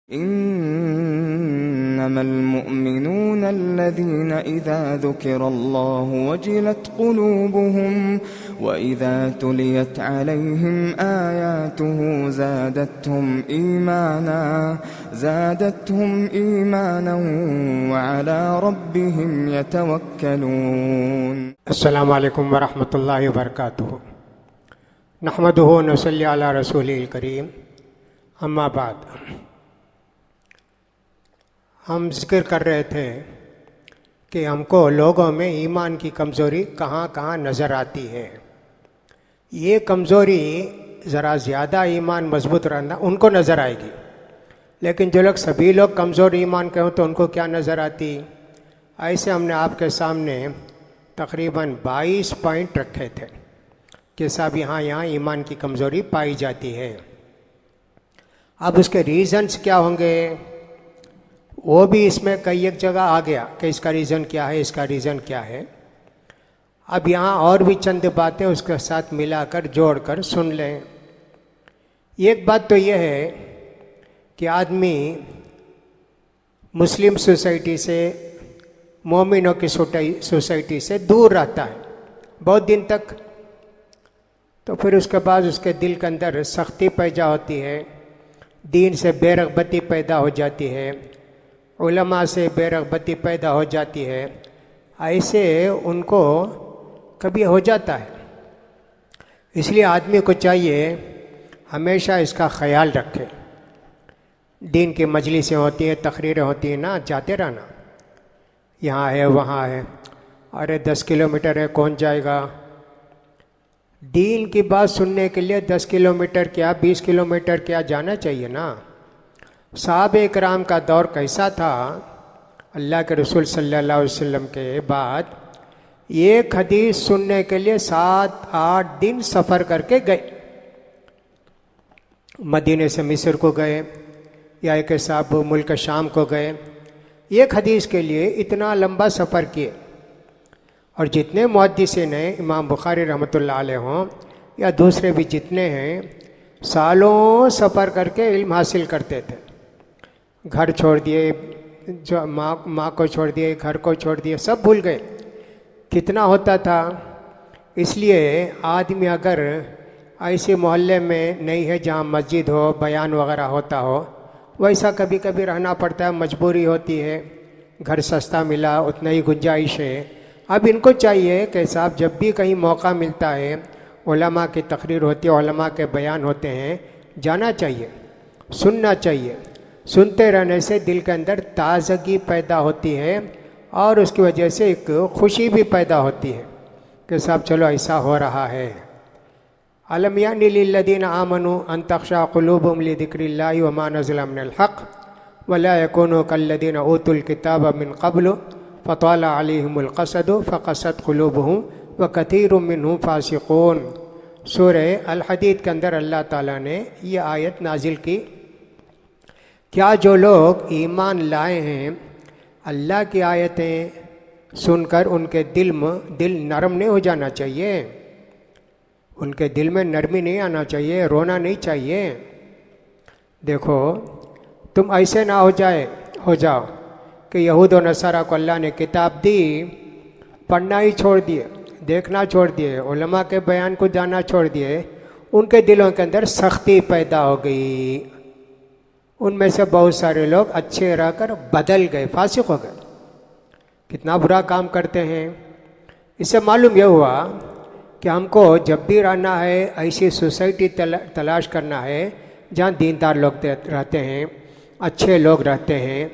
إنما المؤمنون الذين إذا ذكر الله وجلت قلوبهم وإذا تليت عليهم آياته زادتهم إيمانا وعلى ربهم يتوكلون. السلام علیکم ورحمۃ اللہ وبرکاتہ. نحمدہ ونصلی علی رسولہ الکریم. اما بعد، ہم ذکر کر رہے تھے کہ ہم کو لوگوں میں ایمان کی کمزوری کہاں کہاں نظر آتی ہے. یہ کمزوری ذرا زیادہ ایمان مضبوط رہنا ان کو نظر آئے گی، لیکن جو لوگ سبھی لوگ کمزور ایمان کے ہوں تو ان کو کیا نظر آتی. ایسے ہم نے آپ کے سامنے تقریباً 22 پوائنٹ رکھے تھے کہ صاحب یہاں ایمان کی کمزوری پائی جاتی ہے. اب اس کے ریزنز کیا ہوں گے وہ بھی اس میں کئی ایک جگہ آ گیا کہ اس کا ریزن کیا ہے، اس کا ریزن کیا ہے. اب یہاں اور بھی چند باتیں اس کے ساتھ ملا کر جوڑ کر سن لیں. ایک بات تو یہ ہے کہ آدمی مسلم سوسائٹی سے، مومنوں کی سوسائٹی سے دور رہتا ہے بہت دن تک، تو پھر اس کے بعد اس کے دل کے اندر سختی پیدا ہوتی ہے، دین سے بے رغبتی پیدا ہو جاتی ہے، علماء سے بے رغبتی پیدا ہو جاتی ہے. ایسے ان کو کبھی ہو جاتا ہے. اس لیے آدمی کو چاہیے ہمیشہ اس کا خیال رکھے. دین کی مجلسیں ہوتی ہیں، تقریریں ہوتی ہیں نا، جاتے رہنا، یہاں ہے وہاں ہے، ارے 10 کلومیٹر ہے کون جائے گا. دین کی بات سننے کے لیے 10 کلومیٹر کیا 20 کلومیٹر کیا جانا چاہیے نا. صحابہ کرام کا دور کیسا تھا؟ اللہ کے رسول صلی اللہ علیہ وسلم کے بعد ایک حدیث سننے کے لیے 7-8 دن سفر کر کے گئے. مدینے سے مصر کو گئے یا ایک صاحب ملک شام کو گئے، ایک حدیث کے لیے اتنا لمبا سفر کیے. اور جتنے محدثین ہیں، امام بخاری رحمۃ اللہ علیہ ہوں یا دوسرے بھی جتنے ہیں، سالوں سفر کر کے علم حاصل کرتے تھے. گھر چھوڑ دیے، جو ماں کو چھوڑ دیے، گھر کو چھوڑ دیے، سب بھول گئے. کتنا ہوتا تھا. اس لیے آدمی اگر ایسے محلے میں نہیں ہے جہاں مسجد ہو، بیان وغیرہ ہوتا ہو، ویسا کبھی کبھی رہنا پڑتا ہے، مجبوری ہوتی ہے. گھر سستا ملا اتنا ہی گنجائش ہے. اب ان کو چاہیے کہ صاحب جب بھی کہیں موقع ملتا ہے، علماء کی تقریر ہوتی ہے، علماء کے بیان ہوتے ہیں، جانا چاہیے، سننا چاہیے. سنتے رہنے سے دل کے اندر تازگی پیدا ہوتی ہے اور اس کی وجہ سے ایک خوشی بھی پیدا ہوتی ہے کہ صاحب چلو ایسا ہو رہا ہے. الم یعن للذین آمنوا ان تخشع قلوبهم لذکر اللہ وما نزل من الحق ولا یکونوا کالذین اوتوا الکتاب من قبل فطال علیہم القصد فقست قلوبهم وکثیر منهم فاسقون. سورہ الحدید کے اندر اللہ تعالیٰ نے یہ آیت نازل کی. کیا جو لوگ ایمان لائے ہیں، اللہ کی آیتیں سن کر ان کے دل نرم نہیں ہو جانا چاہیے، ان کے دل میں نرمی نہیں آنا چاہیے، رونا نہیں چاہیے. دیکھو تم ایسے نہ ہو جاؤ کہ یہود و نصارہ کو اللہ نے کتاب دی، پڑھنا ہی چھوڑ دیے، دیکھنا چھوڑ دیے، علماء کے بیان کو جانا چھوڑ دیے، ان کے دلوں کے اندر سختی پیدا ہو گئی. ان میں سے بہت سارے لوگ اچھے رہ کر بدل گئے، فاسق ہو گئے. کتنا برا کام کرتے ہیں. اس سے معلوم یہ ہوا کہ ہم کو جب بھی رہنا ہے ایسی سوسائٹی تلاش کرنا ہے جہاں دیندار لوگ رہتے ہیں، اچھے لوگ رہتے ہیں،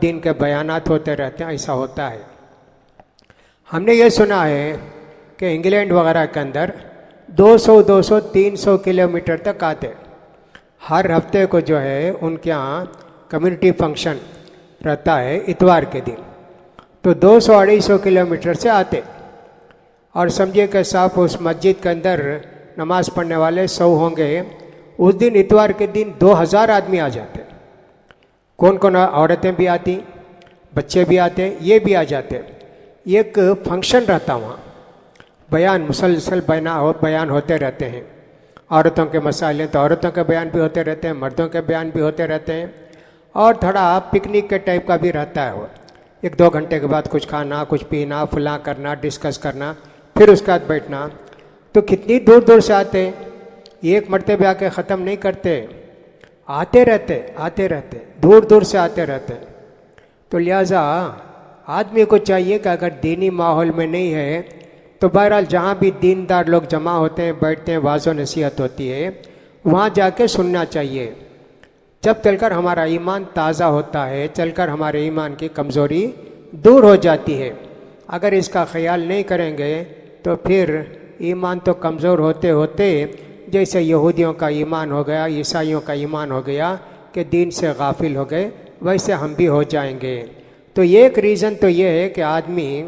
دین کے بیانات ہوتے رہتے ہیں. ایسا ہوتا ہے. ہم نے یہ سنا ہے کہ انگلینڈ وغیرہ کے اندر 200 300 کلومیٹر تک آتے. ہر ہفتے کو جو ہے ان کے ہاں کمیونٹی فنکشن رہتا ہے اتوار کے دن، تو 200-250 کلومیٹر سے آتے. اور سمجھے کہ صاحب اس مسجد کے اندر نماز پڑھنے والے 100 ہوں گے، اس دن اتوار کے دن 2000 آدمی آ جاتے. کون کون؟ عورتیں بھی آتی، بچے بھی آتے، یہ بھی آ جاتے. ایک فنکشن رہتا وہاں، بیان مسلسل بیان ہوتے رہتے ہیں. عورتوں کے مسائل ہیں تو عورتوں کے بیان بھی ہوتے رہتے ہیں، مردوں کے بیان بھی ہوتے رہتے ہیں. اور تھوڑا پکنک کے ٹائپ کا بھی رہتا ہے وہ، 1-2 گھنٹے کے بعد کچھ کھانا، کچھ پینا، فلاں کرنا، ڈسکس کرنا، پھر اس کے بعد بیٹھنا. تو کتنی دور دور سے آتے، ایک مرتبہ آ کے ختم نہیں کرتے، آتے رہتے دور دور سے آتے رہتے. تو لہٰذا آدمی کو چاہیے کہ اگر دینی ماحول میں نہیں ہے تو بہرحال جہاں بھی دیندار لوگ جمع ہوتے ہیں، بیٹھتے ہیں، واعظ و نصیحت ہوتی ہے، وہاں جا کے سننا چاہیے. جب چل کر ہمارا ایمان تازہ ہوتا ہے، چل کر ہمارے ایمان کی کمزوری دور ہو جاتی ہے. اگر اس کا خیال نہیں کریں گے تو پھر ایمان تو کمزور ہوتے ہوتے جیسے یہودیوں کا ایمان ہو گیا، عیسائیوں کا ایمان ہو گیا کہ دین سے غافل ہو گئے، ویسے ہم بھی ہو جائیں گے. تو ایک ریزن تو یہ ہے کہ آدمی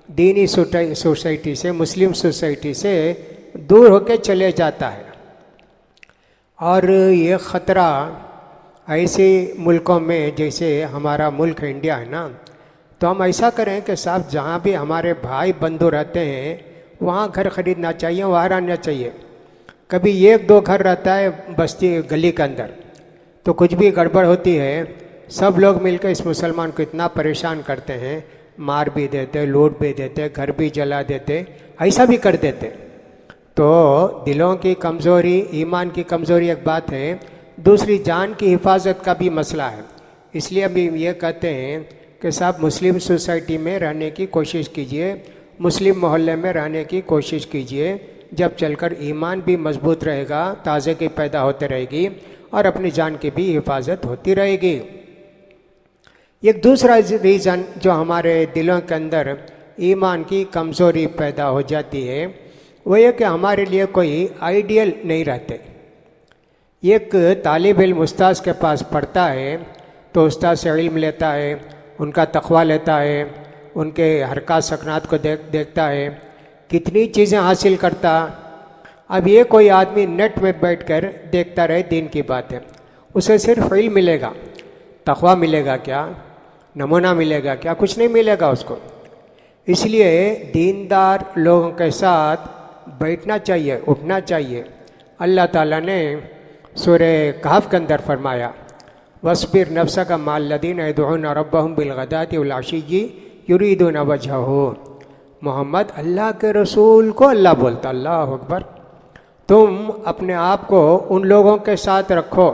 دینی سوسائٹی سے، مسلم سوسائٹی سے دور ہو کے چلے جاتا ہے. اور یہ خطرہ ایسے ملکوں میں جیسے ہمارا ملک انڈیا ہے نا، تو ہم ایسا کریں کہ صاحب جہاں بھی ہمارے بھائی بندھو رہتے ہیں وہاں گھر خریدنا چاہیے، وہاں رہنا چاہیے. کبھی 1-2 گھر رہتا ہے بستی گلی کے اندر، تو کچھ بھی گڑبڑ ہوتی ہے سب لوگ مل کے اس مسلمان کو اتنا پریشان کرتے ہیں، مار بھی دیتے، لوٹ بھی دیتے، گھر بھی جلا دیتے، ایسا بھی کر دیتے. تو دلوں کی کمزوری، ایمان کی کمزوری ایک بات ہے، دوسری جان کی حفاظت کا بھی مسئلہ ہے. اس لیے ابھی یہ کہتے ہیں کہ صاحب مسلم سوسائٹی میں رہنے کی کوشش کیجئے، مسلم محلے میں رہنے کی کوشش کیجئے. جب چل کر ایمان بھی مضبوط رہے گا، تازگی پیدا ہوتے رہے گی اور اپنی جان کی بھی حفاظت ہوتی رہے گی. ایک دوسرا ریزن جو ہمارے دلوں کے اندر ایمان کی کمزوری پیدا ہو جاتی ہے وہ یہ کہ ہمارے لیے کوئی آئیڈیل نہیں رہتے. ایک طالب علم استاذ کے پاس پڑھتا ہے تو استاذ سے علم لیتا ہے، ان کا تقویٰ لیتا ہے، ان کے حرکات سکنات کو دیکھتا ہے، کتنی چیزیں حاصل کرتا. اب یہ کوئی آدمی نیٹ میں بیٹھ کر دیکھتا رہے دین کی باتیں، اسے صرف علم ملے گا، تقویٰ ملے گا کیا، نمونہ ملے گا کیا؟ کچھ نہیں ملے گا اس کو. اس لیے دیندار لوگوں کے ساتھ بیٹھنا چاہیے، اٹھنا چاہیے. اللہ تعالیٰ نے سورہ کہف کے اندر فرمایا وَاصْبِرْ نَفْسَكَ مَعَ الَّذِينَ يَدْعُونَ رَبَّهُمْ بِالْغَدَاةِ وَالْعَشِيِّ يُرِيدُونَ وَجْهَهُ. محمد اللہ کے رسول کو اللہ بولتا، اللہ اکبر، تم اپنے آپ کو ان لوگوں کے ساتھ رکھو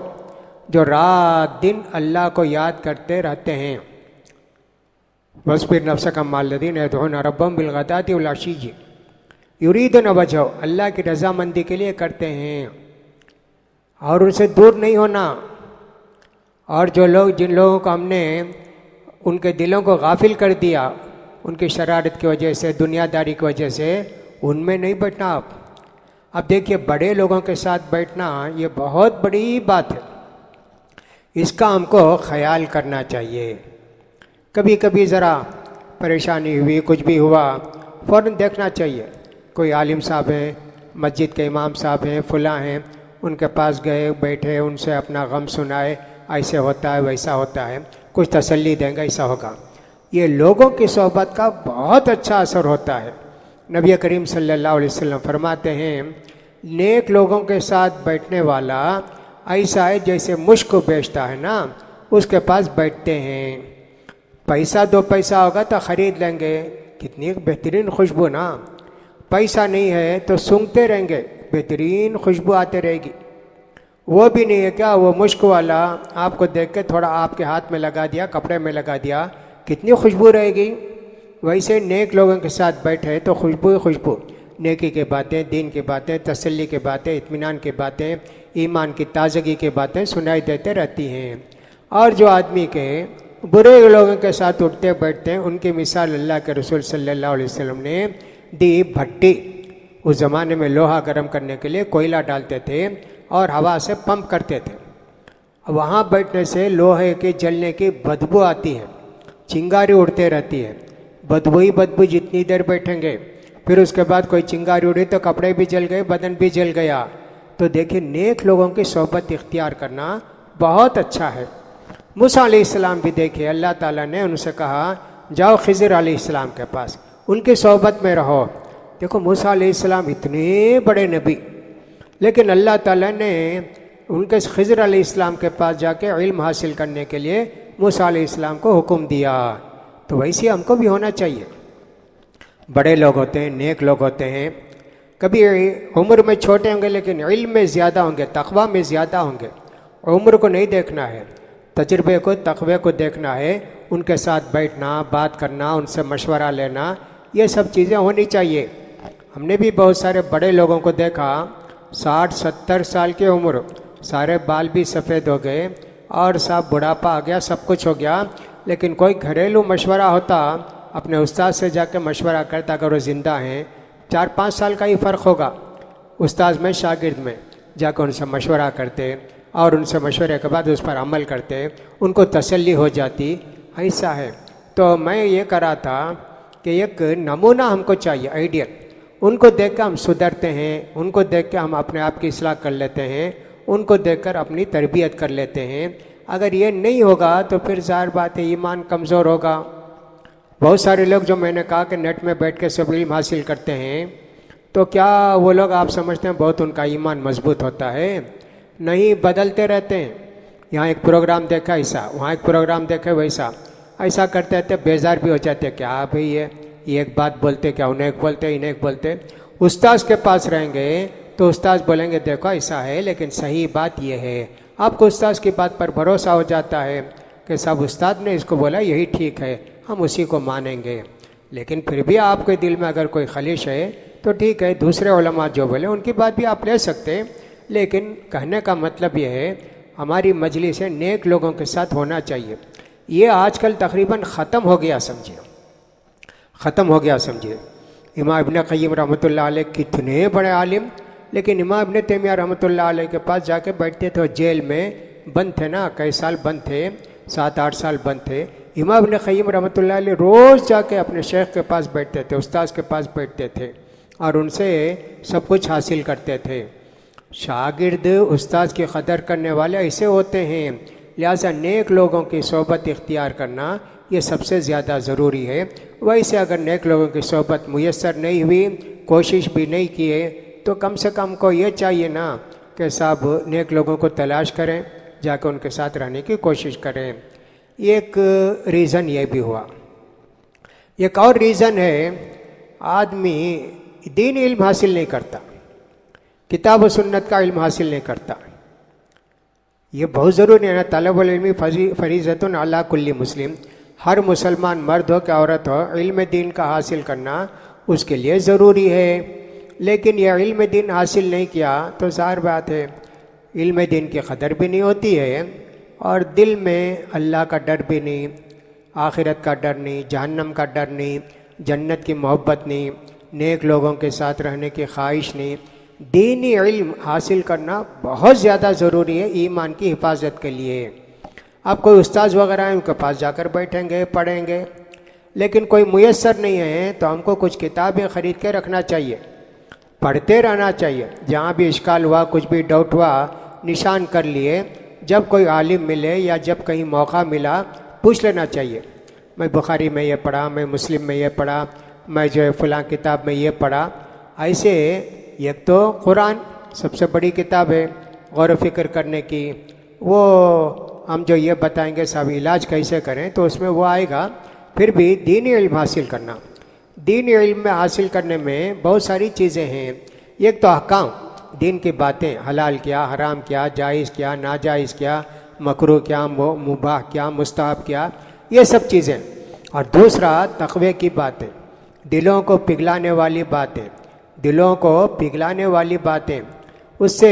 جو رات دن اللہ کو یاد کرتے رہتے ہیں. وَاصْبِرْ نَفْسَكَ مَعَ الَّذِينَ يَدْعُونَ رَبَّهُمْ بِالْغَدَاةِ وَالْعَشِيِّ يُرِيدُونَ وَجْهَهُ، اللہ کی رضامندی کے لیے کرتے ہیں اور ان سے دور نہیں ہونا. اور جن لوگوں کو ہم نے ان کے دلوں کو غافل کر دیا ان کی شرارت کی وجہ سے، دنیا داری کی وجہ سے، ان میں نہیں بیٹھنا آپ. اب دیکھیے بڑے لوگوں کے ساتھ بیٹھنا یہ بہت بڑی بات ہے، اس کا ہم کو خیال کرنا چاہیے. کبھی کبھی ذرا پریشانی ہوئی، کچھ بھی ہوا، فوراً دیکھنا چاہیے. کوئی عالم صاحب ہیں، مسجد کے امام صاحب ہیں، فلاں ہیں، ان کے پاس گئے، بیٹھے، ان سے اپنا غم سنائے، ایسے ہوتا ہے ویسا ہوتا ہے، کچھ تسلی دیں گے، ایسا ہوگا. یہ لوگوں کی صحبت کا بہت اچھا اثر ہوتا ہے. نبی کریم صلی اللہ علیہ وسلم فرماتے ہیں نیک لوگوں کے ساتھ بیٹھنے والا ایسا ہے جیسے مشک بیچتا ہے نا، اس کے پاس بیٹھتے ہیں. پیسہ 2 پیسہ ہوگا تو خرید لیں گے، کتنی بہترین خوشبو نا. پیسہ نہیں ہے تو سونگھتے رہیں گے، بہترین خوشبو آتے رہے گی. وہ بھی نہیں ہے کیا، وہ مشک والا آپ کو دیکھ کے تھوڑا آپ کے ہاتھ میں لگا دیا، کپڑے میں لگا دیا، کتنی خوشبو رہے گی. ویسے نیک لوگوں کے ساتھ بیٹھے تو خوشبو ہی خوشبو، نیکی کے باتیں، دین کی باتیں، تسلی کے باتیں، اطمینان کی باتیں، ایمان کی تازگی کی باتیں سنائی دیتے رہتی ہیں. اور جو آدمی کے برے لوگوں کے ساتھ اٹھتے بیٹھتے ہیں ان کی مثال اللہ کے رسول صلی اللہ علیہ وسلم نے دی بھٹی. اس زمانے میں لوہا گرم کرنے کے لیے کوئلہ ڈالتے تھے اور ہوا سے پمپ کرتے تھے. وہاں بیٹھنے سے لوہے کے جلنے کی بدبو آتی ہے، چنگاری اڑتے رہتی ہے، بدبو ہی بدبو جتنی دیر بیٹھیں گے. پھر اس کے بعد کوئی چنگاری اڑی تو کپڑے بھی جل گئے، بدن بھی جل گیا. تو دیکھیں نیک لوگوں کی صحبت اختیار کرنا بہت اچھا ہے. موسیٰ علیہ السلام بھی دیکھے اللہ تعالیٰ نے ان سے کہا جاؤ خضر علیہ السلام کے پاس، ان کی صحبت میں رہو. دیکھو موسیٰ علیہ السلام اتنے بڑے نبی، لیکن اللہ تعالیٰ نے ان کے خضر علیہ السلام کے پاس جا کے علم حاصل کرنے کے لیے موسیٰ علیہ السلام کو حکم دیا، تو ویسے ہم کو بھی ہونا چاہیے۔ بڑے لوگ ہوتے ہیں، نیک لوگ ہوتے ہیں، کبھی عمر میں چھوٹے ہوں گے لیکن علم میں زیادہ ہوں گے، تقویٰ میں زیادہ ہوں گے۔ عمر کو نہیں دیکھنا ہے، تجربے کو، تقوی کو دیکھنا ہے۔ ان کے ساتھ بیٹھنا، بات کرنا، ان سے مشورہ لینا، یہ سب چیزیں ہونی چاہیے۔ ہم نے بھی بہت سارے بڑے لوگوں کو دیکھا، 60-70 سال کی عمر، سارے بال بھی سفید ہو گئے اور سب بڑھاپا آ گیا، سب کچھ ہو گیا، لیکن کوئی گھریلو مشورہ ہوتا، اپنے استاد سے جا کے مشورہ کرتا، اگر وہ زندہ ہیں 4-5 سال کا ہی فرق ہوگا، استاد میں شاگرد میں، جا کے ان سے مشورہ کرتے اور ان سے مشورے کے بعد اس پر عمل کرتے، ان کو تسلی ہو جاتی۔ ایسا ہے۔ تو میں یہ کرا تھا کہ ایک نمونہ ہم کو چاہیے، آئیڈیل، ان کو دیکھ کے ہم سدھرتے ہیں، ان کو دیکھ کے ہم اپنے آپ کی اصلاح کر لیتے ہیں، ان کو دیکھ کر اپنی تربیت کر لیتے ہیں۔ اگر یہ نہیں ہوگا تو پھر ظاہر بات ہے ایمان کمزور ہوگا۔ بہت سارے لوگ جو میں نے کہا کہ نیٹ میں بیٹھ کے سب علم حاصل کرتے ہیں، تو کیا وہ لوگ آپ سمجھتے ہیں بہت ان کا ایمان مضبوط ہوتا ہے؟ نہیں، بدلتے رہتے ہیں۔ یہاں ایک پروگرام دیکھا ایسا، وہاں ایک پروگرام دیکھا ویسا، ایسا کرتے رہتے، بیزار بھی ہو جاتے، کیا بھئی یہ ایک بات بولتے، کیا انہیں ایک بولتے، انہیں ایک بولتے۔ استاذ کے پاس رہیں گے تو استاذ بولیں گے دیکھو ایسا ہے، لیکن صحیح بات یہ ہے۔ آپ کو استاذ کی بات پر بھروسہ ہو جاتا ہے کہ صاحب استاد نے اس کو بولا یہی ٹھیک ہے، ہم اسی کو مانیں گے۔ لیکن پھر بھی آپ کے دل میں اگر کوئی خلش ہے تو ٹھیک ہے، دوسرے علماء جو بولے ان کی بات بھی آپ لے سکتے ہیں، لیکن کہنے کا مطلب یہ ہے ہماری مجلس نیک لوگوں کے ساتھ ہونا چاہیے۔ یہ آج کل تقریباً ختم ہو گیا، سمجھے، ختم ہو گیا سمجھے۔ امام ابن قیم رحمۃ اللہ علیہ کتنے بڑے عالم، لیکن امام ابن تیمیہ رحمۃ اللہ علیہ کے پاس جا کے بیٹھتے تھے، جیل میں بند تھے نا، کئی سال بند تھے، 7-8 سال بند تھے۔ امام ابن قیم رحمۃ اللہ علیہ روز جا کے اپنے شیخ کے پاس بیٹھتے تھے، استاذ کے پاس بیٹھتے تھے اور ان سے سب کچھ حاصل کرتے تھے۔ شاگرد استاذ کی قدر کرنے والے ایسے ہوتے ہیں، لہٰذا نیک لوگوں کی صحبت اختیار کرنا یہ سب سے زیادہ ضروری ہے۔ ویسے اگر نیک لوگوں کی صحبت میسر نہیں ہوئی، کوشش بھی نہیں کیے، تو کم سے کم کو یہ چاہیے نا کہ صاحب نیک لوگوں کو تلاش کریں، جا کے ان کے ساتھ رہنے کی کوشش کریں۔ ایک ریزن یہ بھی ہوا۔ ایک اور ریزن ہے، آدمی دین علم حاصل نہیں کرتا، کتاب و سنت کا علم حاصل نہیں کرتا۔ یہ بہت ضروری ہے نا، طلب العلم فریضۃ علی کل مسلم، ہر مسلمان مرد ہو کہ عورت ہو، علم دین کا حاصل کرنا اس کے لیے ضروری ہے۔ لیکن یہ علم دین حاصل نہیں کیا تو ظاہر بات ہے علم دین کی قدر بھی نہیں ہوتی ہے، اور دل میں اللہ کا ڈر بھی نہیں، آخرت کا ڈر نہیں، جہنم کا ڈر نہیں، جنت کی محبت نہیں، نیک لوگوں کے ساتھ رہنے کی خواہش نہیں۔ دینی علم حاصل کرنا بہت زیادہ ضروری ہے ایمان کی حفاظت کے لیے۔ آپ کوئی استاذ وغیرہ ہیں، ان کے پاس جا کر بیٹھیں گے، پڑھیں گے، لیکن کوئی میسر نہیں ہے تو ہم کو کچھ کتابیں خرید کے رکھنا چاہیے، پڑھتے رہنا چاہیے، جہاں بھی اشکال ہوا، کچھ بھی ڈاؤٹ ہوا، نشان کر لیے، جب کوئی عالم ملے یا جب کہیں موقع ملا پوچھ لینا چاہیے، میں بخاری میں یہ پڑھا، میں مسلم میں یہ پڑھا، میں جو ہے فلاں کتاب میں یہ پڑھا۔ ایسے ایک تو قرآن سب سے بڑی کتاب ہے غور و فکر کرنے کی، وہ ہم جو یہ بتائیں گے صاحب علاج کیسے کریں تو اس میں وہ آئے گا۔ پھر بھی دینی علم حاصل کرنا، دینی علم میں حاصل کرنے میں بہت ساری چیزیں ہیں۔ ایک تو احکام، دین کی باتیں، حلال کیا، حرام کیا، جائز کیا، ناجائز کیا، مکروہ کیا، مباح کیا، مستحب کیا، یہ سب چیزیں۔ اور دوسرا تقوی کی باتیں، دلوں کو پگھلانے والی باتیں، دلوں کو پگھلانے والی باتیں، اس سے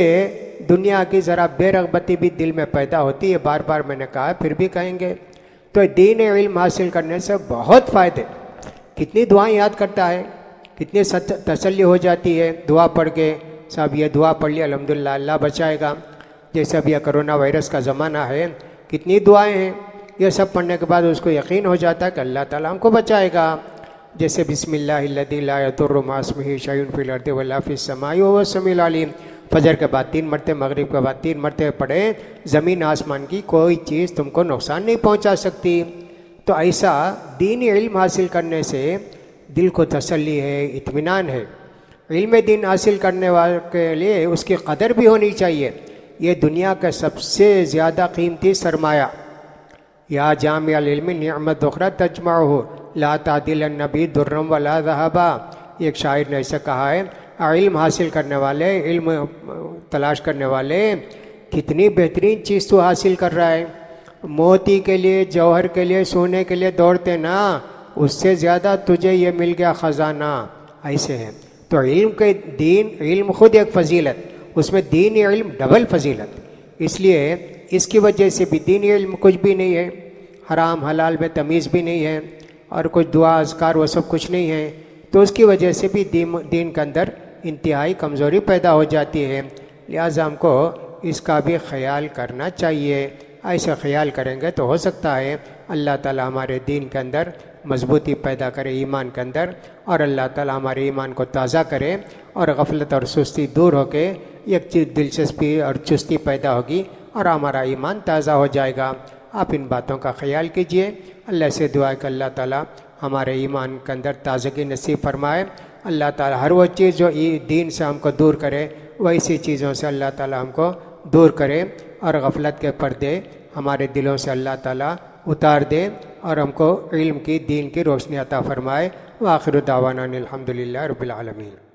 دنیا کی ذرا بے رغبتی بھی دل میں پیدا ہوتی ہے، بار بار میں نے کہا، پھر بھی کہیں گے۔ تو دین علم حاصل کرنے سے بہت فائدے، کتنی دعائیں یاد کرتا ہے، کتنی تسلی ہو جاتی ہے دعا پڑھ کے، صاحب یہ دعا پڑھ لی الحمدللہ اللہ بچائے گا۔ جیسے اب یہ کرونا وائرس کا زمانہ ہے، کتنی دعائیں ہیں، یہ سب پڑھنے کے بعد اس کو یقین ہو جاتا ہے کہ اللہ تعالیٰ ہم کو بچائے گا۔ جیسے بسم اللہ الذی لا یضر مع اسمہ شیء فی الارض ولا فی السماء وهو السمیع العلیم، فجر کے بعد 3 مرتبہ، مغرب کے بعد 3 مرتبہ پڑھیں، زمین آسمان کی کوئی چیز تم کو نقصان نہیں پہنچا سکتی۔ تو ایسا دینی علم حاصل کرنے سے دل کو تسلی ہے، اطمینان ہے۔ علم دین حاصل کرنے والے کے لیے اس کی قدر بھی ہونی چاہیے۔ یہ دنیا کا سب سے زیادہ قیمتی سرمایہ. یا جامع العلم نعمت اخرى تجمعہ لا تعدل النبی درم ولا ذہبا. ایک شاعر نے ایسا کہا ہے، علم حاصل کرنے والے، علم تلاش کرنے والے، کتنی بہترین چیز تو حاصل کر رہا ہے. موتی کے لیے، جوہر کے لیے، سونے کے لیے دوڑتے نا، اس سے زیادہ تجھے یہ مل گیا خزانہ. ایسے ہے. تو علم کے دین، علم خود ایک فضیلت، اس میں دینی علم ڈبل فضیلت. اس لیے اس کی وجہ سے بھی دینی علم کچھ بھی نہیں ہے، حرام حلال میں تمیز بھی نہیں ہے، اور کچھ دعا اذکار وہ سب کچھ نہیں ہے. تو اس کی وجہ سے بھی دین کے اندر انتہائی کمزوری پیدا ہو جاتی ہے. لہٰذا ہم کو اس کا بھی خیال کرنا چاہیے. ایسا خیال کریں گے تو ہو سکتا ہے اللہ تعالی ہمارے دین کے اندر مضبوطی پیدا کرے، ایمان کے اندر، اور اللہ تعالی ہمارے ایمان کو تازہ کرے، اور غفلت اور سستی دور ہو کے ایک چیز دلچسپی اور چستی پیدا ہوگی، اور ہمارا ایمان تازہ ہو جائے گا. آپ ان باتوں کا خیال کیجئے. اللہ سے دعا ہے کہ اللہ تعالی ہمارے ایمان کے اندر تازگی نصیب فرمائے. اللہ تعالی ہر وہ چیز جو دین سے ہم کو دور کرے، ویسی چیزوں سے اللہ تعالی ہم کو دور کرے، اور غفلت کے پردے ہمارے دلوں سے اللہ تعالی اتار دے، اور ہم کو علم کی، دین کی روشنی عطا فرمائے. وآخر دعوانا الحمدللہ رب العالمین.